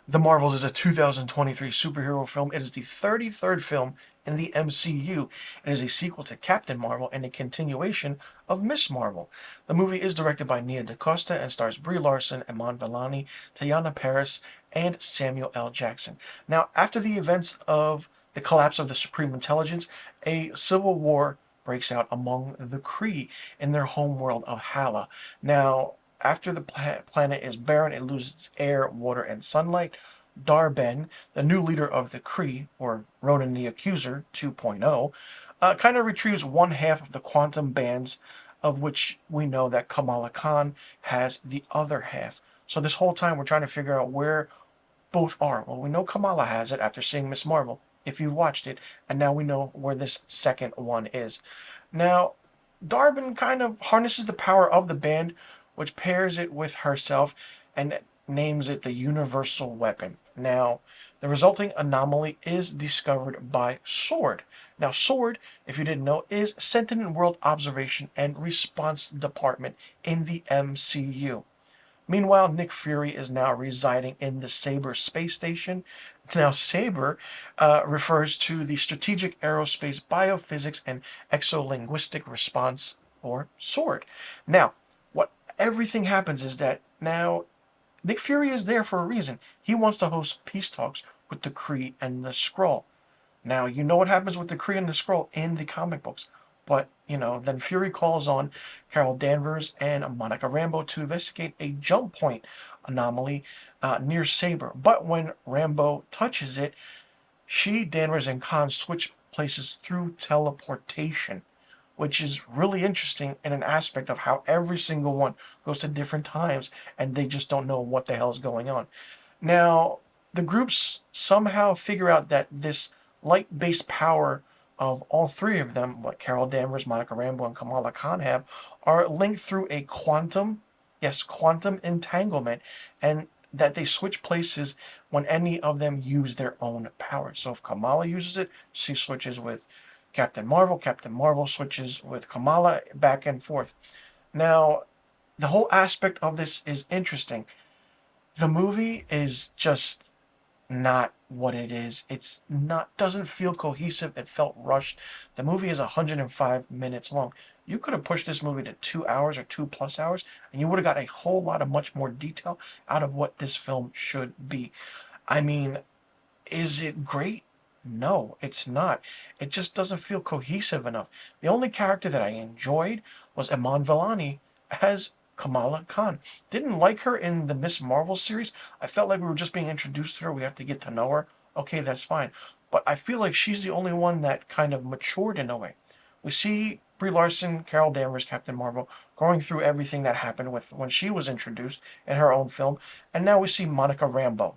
The Marvels is a 2023 superhero film. It is the 33rd film in the MCU. It is a sequel to Captain Marvel and a continuation of Miss Marvel. The movie is directed by Nia DaCosta and stars Brie Larson, Iman Vellani, Teyana Paris, and Samuel L. Jackson. Now, after the events of the collapse of the Supreme Intelligence, a civil war breaks out among the Kree in their homeworld of Hala. Now, after the planet is barren, it loses air, water, and sunlight. Dar-Ben, the new leader of the Kree, or Ronan the Accuser 2.0, kind of retrieves one half of the quantum bands, of which we know that Kamala Khan has the other half. So this whole time we're trying to figure out where both are. Well, we know Kamala has it after seeing Miss Marvel, if you've watched it, and now we know where this second one is. Now, Dar-Ben kind of harnesses the power of the band, which pairs it with herself and names it the Universal Weapon. Now, the resulting anomaly is discovered by Sword. Now, Sword, if you didn't know, is Sentinel World Observation and Response Department in the MCU. Meanwhile, Nick Fury is now residing in the Sabre space station. Now, Sabre refers to the Strategic Aerospace Biophysics and Exolinguistic Response, or SWORD. Now, what everything happens is that now Nick Fury is there for a reason. He wants to host peace talks with the Kree and the Skrull. Now, you know what happens with the Kree and the Skrull in the comic books. But, then Fury calls on Carol Danvers and Monica Rambeau to investigate a jump point anomaly near Sabre. But when Rambeau touches it, she, Danvers, and Khan switch places through teleportation, which is really interesting in an aspect of how every single one goes to different times and they just don't know what the hell is going on. Now, the groups somehow figure out that this light-based power of all three of them, what Carol Danvers, Monica Rambeau, and Kamala Khan have, are linked through a quantum entanglement, and that they switch places when any of them use their own power. So if Kamala uses it, she switches with Captain Marvel. Captain Marvel switches with Kamala, back and forth. Now, the whole aspect of this is interesting. The movie is just not what it is. It's not, doesn't feel cohesive. It felt rushed. The movie is 105 minutes long. You could have pushed this movie to 2 hours or 2+ hours, and you would have got a whole lot of much more detail out of what this film should be. I mean, is it great? No, it's not. It just doesn't feel cohesive enough. The only character that I enjoyed was Iman Vellani as Kamala Khan. Didn't like her in the Miss Marvel series. I felt like we were just being introduced to her. We have to get to know her. Okay, that's fine. But I feel like she's the only one that kind of matured in a way. We see Brie Larson, Carol Danvers, Captain Marvel, going through everything that happened with when she was introduced in her own film. And now we see Monica Rambeau,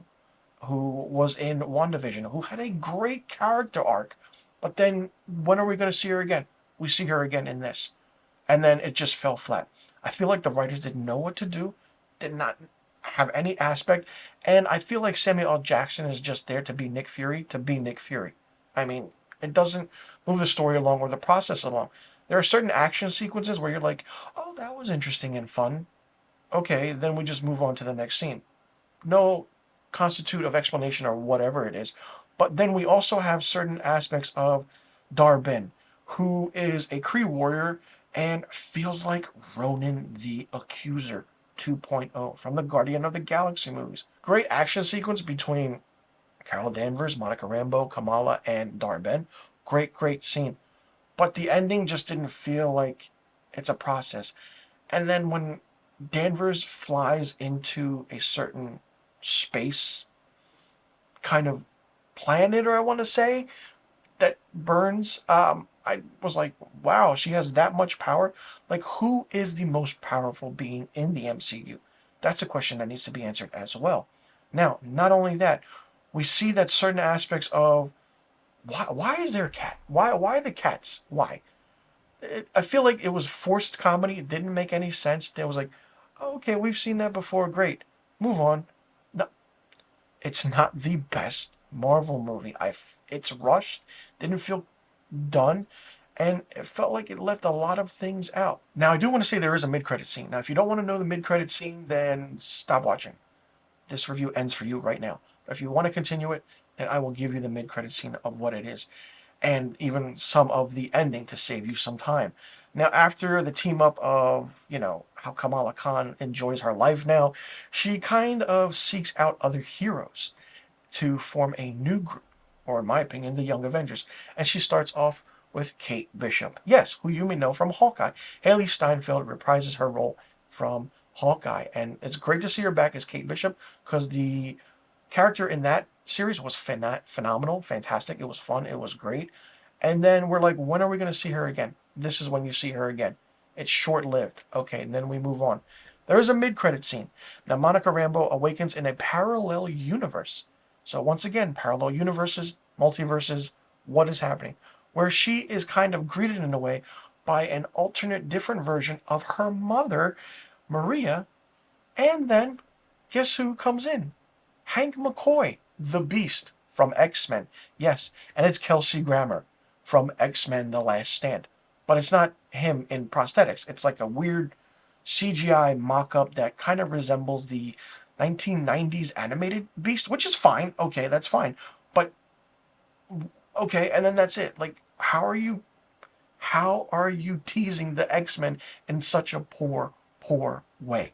who was in WandaVision, who had a great character arc. But then, when are we going to see her again? We see her again in this. And then it just fell flat. I feel like the writers didn't know what to do, did not have any aspect, and I feel like Samuel L. Jackson is just there to be Nick Fury, to be Nick Fury. I mean, it doesn't move the story along or the process along. There are certain action sequences where you're like, oh, that was interesting and fun. Okay, then we just move on to the next scene. No constitute of explanation or whatever it is. But then we also have certain aspects of Dar-Ben, who is a Kree warrior and feels like Ronan the Accuser 2.0 from the Guardian of the Galaxy movies. Great action sequence between Carol Danvers, Monica Rambeau, Kamala, and Dar-Ben. Great scene. But the ending just didn't feel like it's a process. And then when Danvers flies into a certain space kind of planet, or I want to say, that burns, I was like, wow, she has that much power. Like, who is the most powerful being in the MCU? That's a question that needs to be answered as well. Now, not only that, we see that certain aspects of why is there a cat? Why the cats? Why? I feel like it was forced comedy. It didn't make any sense. It was like, oh, okay, we've seen that before. Great, move on. No, it's not the best Marvel movie. It's rushed, didn't feel done, and it felt like it left a lot of things out. Now, I do want to say there is a mid-credit scene. Now, if you don't want to know the mid-credit scene, then stop watching. This review ends for you right now. But if you want to continue it, then I will give you the mid-credit scene of what it is, and even some of the ending to save you some time. Now, after the team up of, how Kamala Khan enjoys her life now, she kind of seeks out other heroes to form a new group, or in my opinion, the Young Avengers. And she starts off with Kate Bishop. Yes, who you may know from Hawkeye. Haley Steinfeld reprises her role from Hawkeye, and it's great to see her back as Kate Bishop because the character in that series was phenomenal, fantastic. It was fun, it was great. And then we're like, when are we going to see her again? This is when you see her again. It's short-lived. Okay, and then we move on. There is a mid-credit scene. Now, Monica Rambeau awakens in a parallel universe. So once again, parallel universes, multiverses, what is happening? Where she is kind of greeted in a way by an alternate, different version of her mother, Maria. And then, guess who comes in? Hank McCoy, the Beast from X-Men. Yes, and it's Kelsey Grammer from X-Men The Last Stand. But it's not him in prosthetics. It's like a weird CGI mock-up that kind of resembles the 1990s animated Beast, which is fine. Okay, that's fine. But, okay, and then that's it. Like, how are you teasing the X-Men in such a poor way?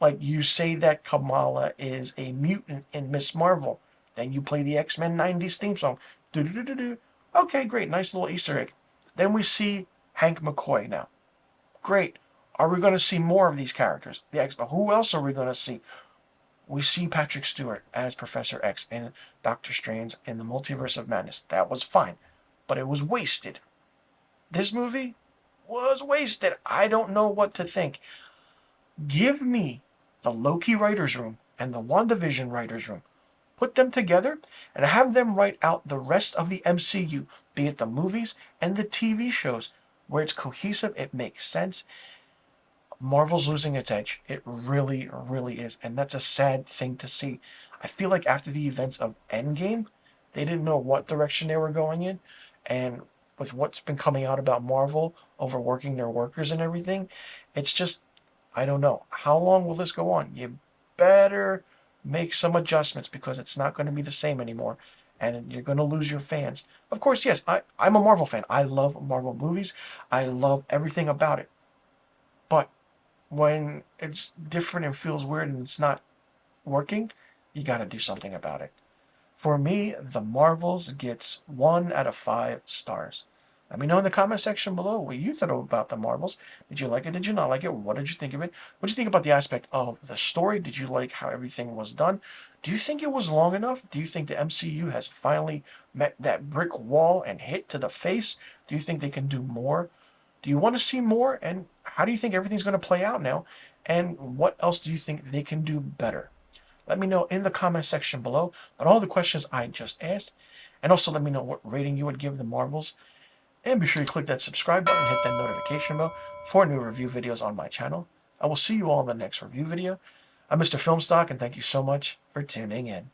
Like, you say that Kamala is a mutant in Miss Marvel. Then you play the X-Men 90s theme song. Do-do-do-do-do. Okay, great. Nice little Easter egg. Then we see Hank McCoy now. Great. Are we going to see more of these characters? The X-Men. Who else are we going to see? We see Patrick Stewart as Professor X in Doctor Strange in the Multiverse of Madness. That was fine. But it was wasted. This movie was wasted. I don't know what to think. Give me the Loki writers room and the WandaVision writers room. Put them together and have them write out the rest of the MCU, be it the movies and the TV shows, where it's cohesive, it makes sense. Marvel's losing its edge. It really, really is. And that's a sad thing to see. I feel like after the events of Endgame, they didn't know what direction they were going in. And with what's been coming out about Marvel overworking their workers and everything, it's just, I don't know. How long will this go on? You better make some adjustments because it's not going to be the same anymore. And you're going to lose your fans. Of course, yes, I'm a Marvel fan. I love Marvel movies. I love everything about it. But when it's different and feels weird and it's not working, you got to do something about it. For me, The Marvels gets 1 out of 5 stars. Let me know in the comment section below what you thought about The Marvels. Did you like it? Did you not like it? What did you think of it? What did you think about the aspect of the story? Did you like how everything was done? Do you think it was long enough? Do you think the MCU has finally met that brick wall and hit to the face? Do you think they can do more? Do you want to see more? And how do you think everything's going to play out now? And what else do you think they can do better? Let me know in the comment section below. But all the questions I just asked. And also let me know what rating you would give The Marvels. And be sure you click that subscribe button and hit that notification bell for new review videos on my channel. I will see you all in the next review video. I'm Mr. Filmstock, and thank you so much for tuning in.